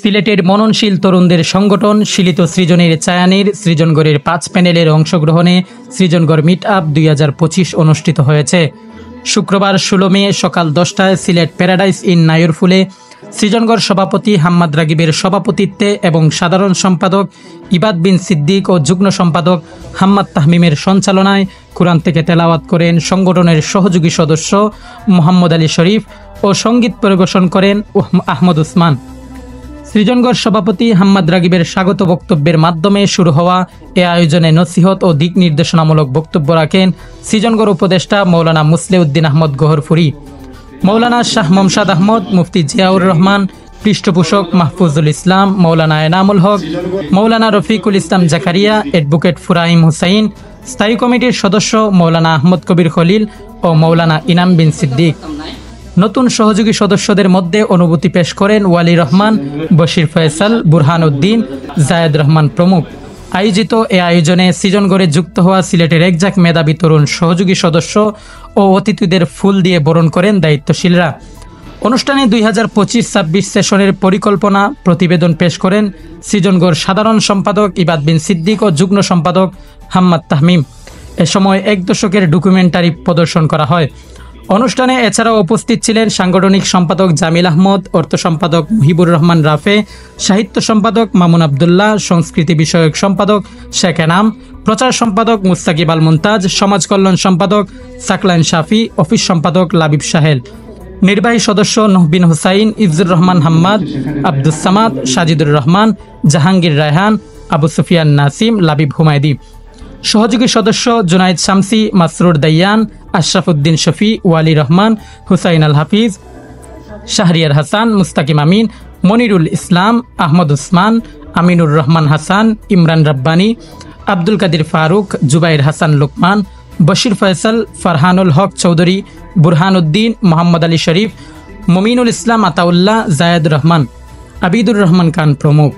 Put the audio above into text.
সিলেটের মননশীল তরুণদের সংগঠন শিলিত সৃজনের ছায়ানীর সৃজনগড়ের 5 প্যানেলের অংশগ্রহণে সৃজনগড় মিট আপ 2025 অনুষ্ঠিত হয়েছে। শুক্রবার 16 মে সকাল 10টায় সিলেট প্যারাডাইস ইন নায়রফুলে সৃজনগড় সভাপতি হাম্মাদ রাগিবের সভাপতিত্বে এবং সাধারণ সম্পাদক ইবাদ বিন সিদ্দিক ও যুগ্ম সম্পাদক হাম্মাদ তাহমিমের সঞ্চালনায় কুরআন থেকে তেলাওয়াত করেন সংগঠনের সহযোগী সদস্য মোহাম্মদ আলী শরীফ ও সঙ্গীত পরিবেশন করেন আহমদ উসমান। সৃজনগড় সভাপতি হাম্মাদ রাগিবের স্বাগত বক্তব্যের মাধ্যমে শুরু হওয়া এ আয়োজনে নসিহত ও দিক নির্দেশনামূলক বক্তব্য রাখেন সৃজনগড় উপদেষ্টা মৌলানা মুসলেউদ্দিন আহমদ গোহরফুরি, মৌলানা শাহ মমসাদ আহমদ, মুফতি জিয়াউর রহমান, পৃষ্ঠপোষক মাহফুজুল ইসলাম, মৌলানা এনামুল হক, মৌলানা রফিকুল ইসলাম জাকারিয়া, অ্যাডভোকেট ফুরাইম হুসাইন, স্থায়ী কমিটির সদস্য মৌলানা আহমদ কবির খলিল ও মৌলানা ইনাম বিন সিদ্দিক। নতুন সহযোগী সদস্যদের মধ্যে অনুভূতি পেশ করেন ওয়ালি রহমান, বশির ফয়সাল, বুরহান উদ্দিন, জায়েদ রহমান প্রমুখ। আয়োজিত এ আয়োজনে সৃজনগড়ে যুক্ত হওয়া সিলেটের একঝাঁক মেধাবী তরুণ সহযোগী সদস্য ও অতিথিদের ফুল দিয়ে বরণ করেন দায়িত্বশীলরা। অনুষ্ঠানে 2025-26 সেশনের পরিকল্পনা প্রতিবেদন পেশ করেন সৃজনগড় সাধারণ সম্পাদক ইবাদ বিন সিদ্দিক ও যুগ্ম সম্পাদক হাম্মাদ তাহমিম। এ সময় 1 দশকের ডকুমেন্টারি প্রদর্শন করা হয়। অনুষ্ঠানে এছাড়াও উপস্থিত ছিলেন সাংগঠনিক সম্পাদক জামিল আহমদ, অর্থ সম্পাদক মুহিবুর রহমান রাফে, সাহিত্য সম্পাদক মামুন আবদুল্লাহ, সংস্কৃতি বিষয়ক সম্পাদক শেখ এনাম, প্রচার সম্পাদক মুস্তাকিব আল মুমতাজ, সমাজ কল্যাণ সম্পাদক সাকলাইন শাফি, অফিস সম্পাদক লাবিব সাহেল, নির্বাহী সদস্য নহবিন হুসাইন, ইফজুর রহমান হাম্মাদ, আব্দুস সামাদ, সাজিদুর রহমান, জাহাঙ্গীর রায়হান, আবু সুফিয়ান নাসিম, লাবিব হুমায়দি। সহযোগী সদস্য জুনাইদ শামসি, মাসরুর দাইয়ান, আশরাফুদ্দিন শফি, ওয়ালি রহমান, হুসাইন আল হাফিজ, শাহরিয়ার হাসান, মুস্তাকিম আমিন, মনিরুল ইসলাম, আহমদ উসমান, আমিনুর রহমান হাসান, ইমরান রাব্বানি, আব্দুল কাদির ফারুক, জুবাইর হাসান লোকমান, বশির ফয়সাল, ফারহানুল হক চৌধুরী, বুরহান উদ্দিন, মোহাম্মদ আলী শরীফ, মুমিনুল ইসলাম আতাউল্লাহ, জায়েদ রহমান, আবিদুর রহমান খান প্রমুখ।